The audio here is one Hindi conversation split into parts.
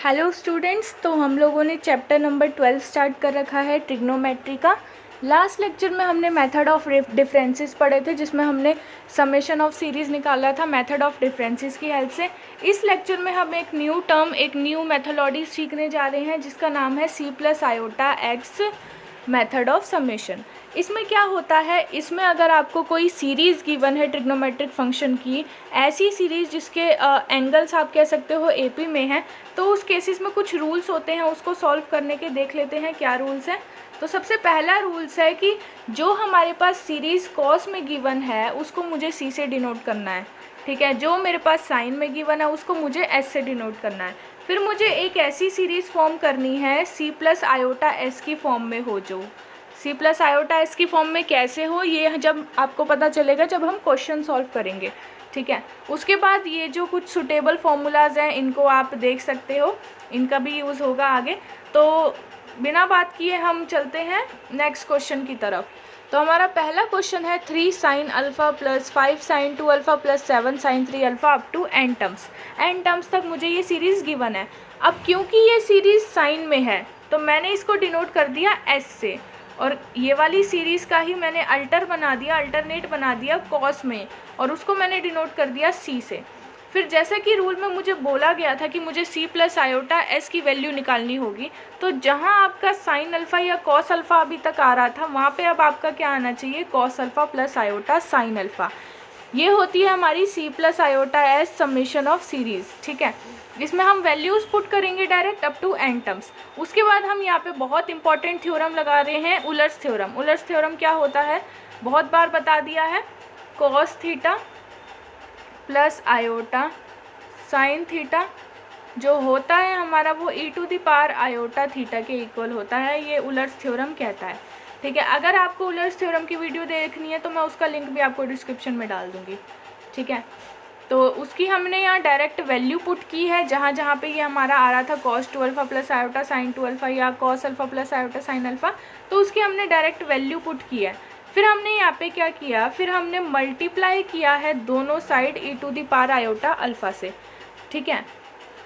हेलो स्टूडेंट्स, तो हम लोगों ने चैप्टर नंबर 12 स्टार्ट कर रखा है ट्रिग्नोमेट्री का। लास्ट लेक्चर में हमने मेथड ऑफ डिफरेंसेस पढ़े थे, जिसमें हमने समेशन ऑफ सीरीज़ निकाला था मेथड ऑफ डिफरेंसेस की हेल्प से। इस लेक्चर में हम एक न्यू टर्म, एक न्यू मेथोडोलॉजी सीखने जा रहे हैं, जिसका नाम है C+I/X मेथड ऑफ समेशन। इसमें क्या होता है, इसमें अगर आपको कोई सीरीज़ गिवन है ट्रिग्नोमेट्रिक फंक्शन की, ऐसी सीरीज़ जिसके एंगल्स आप कह सकते हो AP में है, तो उस केसेस में कुछ रूल्स होते हैं, उसको सॉल्व करने के देख लेते हैं क्या रूल्स हैं। तो सबसे पहला रूल्स है कि जो हमारे पास सीरीज़ कॉस में गिवन है उसको मुझे C से डिनोट करना है, ठीक है। जो मेरे पास साइन में गिवन है उसको मुझे S से डिनोट करना है। फिर मुझे एक ऐसी सीरीज़ फॉर्म करनी है C+I/S की फॉर्म में हो, जो C+I/S की फॉर्म में कैसे हो ये जब आपको पता चलेगा जब हम क्वेश्चन सॉल्व करेंगे, ठीक है। उसके बाद ये जो कुछ सुटेबल फार्मूलाज हैं इनको आप देख सकते हो, इनका भी यूज़ होगा आगे। तो बिना बात किए हम चलते हैं नेक्स्ट क्वेश्चन की तरफ। तो हमारा पहला क्वेश्चन है 3 sin alpha plus 5 sin 2 alpha plus 7 sin 3 alpha up to n terms. n terms तक मुझे ये सीरीज़ गिवन है। अब क्योंकि ये सीरीज़ साइन में है तो मैंने इसको डिनोट कर दिया s से, और ये वाली सीरीज़ का ही मैंने अल्टरनेट बना दिया कॉस में, और उसको मैंने डिनोट कर दिया C से। फिर जैसे कि रूल में मुझे बोला गया था कि मुझे C+I/S की वैल्यू निकालनी होगी, तो जहाँ आपका साइन अल्फ़ा या कॉस अल्फ़ा अभी तक आ रहा था, वहाँ पे अब आपका क्या आना चाहिए, cos alpha plus iota sine alpha. ये होती है हमारी C+I/S समेशन ऑफ सीरीज़, ठीक है। इसमें हम वैल्यूज़ पुट करेंगे direct up to n terms. उसके बाद हम यहाँ पे बहुत इंपॉर्टेंट थ्योरम लगा रहे हैं, उलर्स थ्योरम। उलर्स थ्योरम क्या होता है, बहुत बार बता दिया है, cos theta plus iota sine theta जो होता है हमारा वो e⁻I थीटा के इक्वल होता है। ये उलर्स थ्योरम कहता है, ठीक है। अगर आपको उलर्स थ्योरम की वीडियो देखनी है तो मैं उसका लिंक भी आपको डिस्क्रिप्शन में डाल दूँगी, ठीक है। तो उसकी हमने यहाँ डायरेक्ट वैल्यू पुट की है, जहाँ जहाँ पे ये हमारा आ रहा था cos 2 alpha plus iota sign 2 alpha या cos alpha plus iota sine alpha, तो उसकी हमने डायरेक्ट वैल्यू पुट की है। फिर हमने यहाँ पे क्या किया, फिर हमने मल्टीप्लाई किया है दोनों साइड e⁻I से, ठीक है।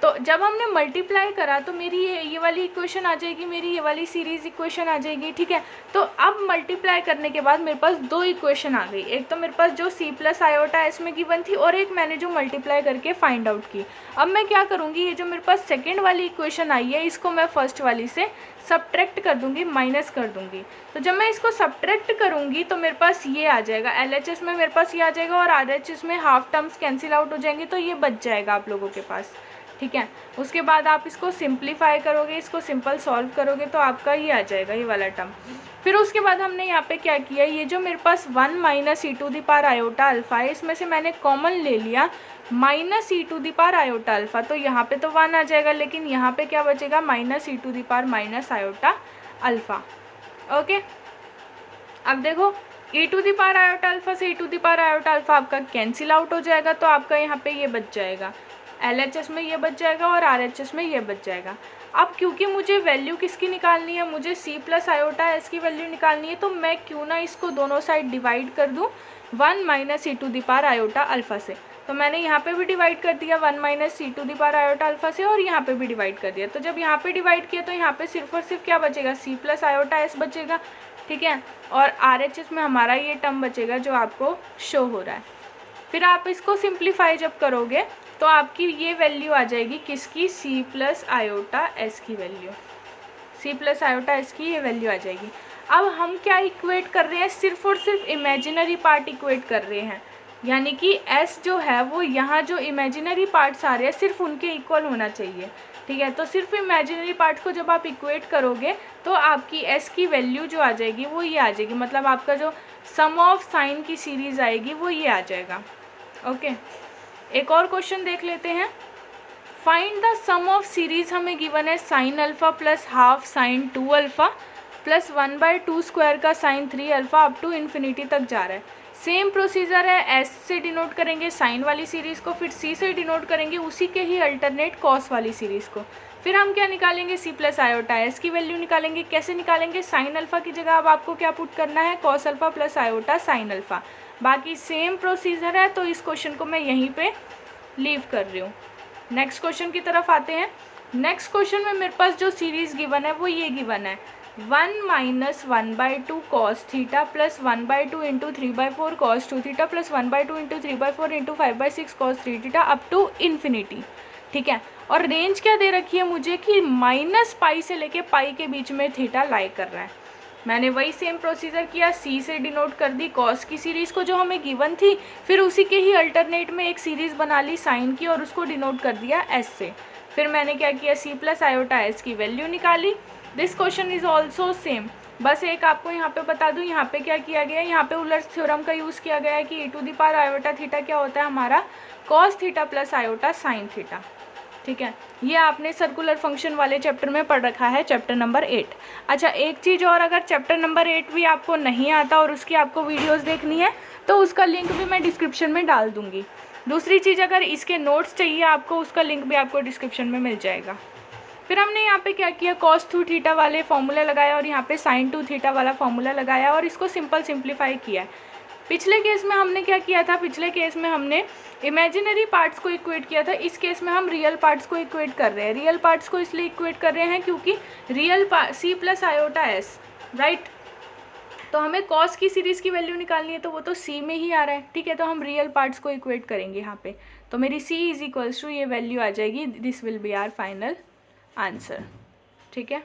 तो जब हमने मल्टीप्लाई करा तो मेरी ये वाली इक्वेशन आ जाएगी, मेरी ये वाली सीरीज़ इक्वेशन आ जाएगी, ठीक है। तो अब मल्टीप्लाई करने के बाद मेरे पास दो इक्वेशन आ गई, एक तो मेरे पास जो C+I/S में गिवन थी, और एक मैंने जो मल्टीप्लाई करके फाइंड आउट की। अब मैं क्या करूँगी, ये जो मेरे पास सेकेंड वाली इक्वेशन आई है इसको मैं फर्स्ट वाली से सब्ट्रैक्ट कर दूँगी, माइनस कर दूँगी। तो जब मैं इसको सब्ट्रैक्ट करूँगी तो मेरे पास ये आ जाएगा, LHS में मेरे पास ये आ जाएगा, और RHS में हाफ टर्म्स कैंसिल आउट हो जाएंगे, तो ये बच जाएगा आप लोगों के पास, ठीक है। उसके बाद आप इसको सिंप्लीफाई करोगे, इसको सिंपल सॉल्व करोगे तो आपका ये आ जाएगा, ये वाला टर्म। फिर उसके बाद हमने यहाँ पे क्या किया, ये जो मेरे पास 1 माइनस e⁻I है, इसमें से मैंने कॉमन ले लिया माइनस e⁻I। तो यहाँ पे तो 1 आ जाएगा, लेकिन यहाँ पे क्या बचेगा, माइनस e⁻I। ओके, अब देखो e⁻I से e⁻I आपका कैंसिल आउट हो जाएगा, तो आपका यहाँ पे ये बच जाएगा, LHS में ये बच जाएगा और RHS में ये बच जाएगा। अब क्योंकि मुझे वैल्यू किसकी निकालनी है, मुझे C+I/S की वैल्यू निकालनी है, तो मैं क्यों ना इसको दोनों साइड डिवाइड कर दूं 1 माइनस e⁻I से। तो मैंने यहाँ पे भी डिवाइड कर दिया 1 माइनस e⁻I से, और यहाँ पे भी डिवाइड कर दिया। तो जब यहाँ पे डिवाइड किया तो यहाँ पे सिर्फ और सिर्फ क्या बचेगा, C+I/S बचेगा, ठीक है। और RHS में हमारा ये टर्म बचेगा जो आपको शो हो रहा है। फिर आप इसको सिंप्लीफाई जब करोगे तो आपकी ये वैल्यू आ जाएगी किसकी, C+I/S की वैल्यू, C+I/S की ये वैल्यू आ जाएगी। अब हम क्या इक्वेट कर रहे हैं, सिर्फ और सिर्फ इमेजिनरी पार्ट इक्वेट कर रहे हैं, यानी कि S जो है वो यहाँ जो इमेजिनरी पार्ट्स आ रहे हैं सिर्फ उनके इक्वल होना चाहिए, ठीक है। तो सिर्फ इमेजिनरी पार्ट को जब आप इक्वेट करोगे तो आपकी S की वैल्यू जो आ जाएगी वो ये आ जाएगी, मतलब आपका जो सम ऑफ साइन की सीरीज़ आएगी वो ये आ जाएगा। ओके, एक और क्वेश्चन देख लेते हैं। Find the sum of series हमें गिवन है sine alpha plus half sine 2 alpha plus 1/2 square का sine 3 alpha up to infinity तक जा रहा है। सेम प्रोसीजर है, S से डिनोट करेंगे साइन वाली सीरीज़ को, फिर C से डिनोट करेंगे उसी के ही अल्टरनेट कॉस वाली सीरीज़ को। फिर हम क्या निकालेंगे, C+I/S की वैल्यू निकालेंगे। कैसे निकालेंगे, साइन अल्फ़ा की जगह अब आपको क्या पुट करना है, cos alpha plus iota sine alpha. बाकी सेम प्रोसीजर है, तो इस क्वेश्चन को मैं यहीं पे लीव कर रही हूँ। नेक्स्ट क्वेश्चन की तरफ आते हैं। नेक्स्ट क्वेश्चन में मेरे पास जो सीरीज गिवन है वो ये गिवन है 1 minus 1/2 cos theta plus 1/2 into 3/4 cos 2 theta plus 1/2 into 3/4 into 5/6 cos 3 theta up to infinity. ठीक है, और रेंज क्या दे रखी है मुझे कि -पाई से लेके पाई के बीच में थीटा लाई कर रहा है। मैंने वही सेम प्रोसीजर किया, सी से डिनोट कर दी कॉस की सीरीज़ को जो हमें गिवन थी, फिर उसी के ही अल्टरनेट में एक सीरीज़ बना ली साइन की और उसको डिनोट कर दिया एस से। फिर मैंने क्या किया, सी प्लस आयोटा एस की वैल्यू निकाली। This question is also same, बस एक आपको यहाँ पे बता दूँ, यहाँ पे क्या किया गया है, यहाँ पे उलर्स थ्योरम का यूज़ किया गया है कि e to the power iota theta क्या होता है हमारा cos theta plus iota sine theta. ठीक है, ये आपने सर्कुलर फंक्शन वाले चैप्टर में पढ़ रखा है, चैप्टर नंबर 8। अच्छा, एक चीज़ और, अगर चैप्टर नंबर 8 भी आपको नहीं आता और उसकी आपको वीडियोस देखनी है तो उसका लिंक भी मैं डिस्क्रिप्शन में डाल दूँगी। दूसरी चीज़, अगर इसके नोट्स चाहिए आपको, उसका लिंक भी आपको डिस्क्रिप्शन में मिल जाएगा। फिर हमने यहाँ पे क्या किया, cos 2 थीटा वाले फॉर्मूला लगाया और यहाँ पे sin 2 थीटा वाला फॉर्मूला लगाया और इसको सिंप्लीफाई किया है। पिछले केस में हमने क्या किया था, पिछले केस में हमने इमेजिनरी पार्ट्स को इक्वेट किया था, इस केस में हम रियल पार्ट्स को इक्वेट कर रहे हैं। रियल पार्ट्स को इसलिए इक्वेट कर रहे हैं क्योंकि real C plus iota S, right. तो हमें कॉस की सीरीज़ की वैल्यू निकालनी है तो वो तो सी में ही आ रहा है। ठीक है, तो हम रियल पार्ट्स को इक्वेट करेंगे यहाँ पे, तो मेरी सी इज इक्वल्स टू ये वैल्यू आ जाएगी, this will be our final answer. ठीक है।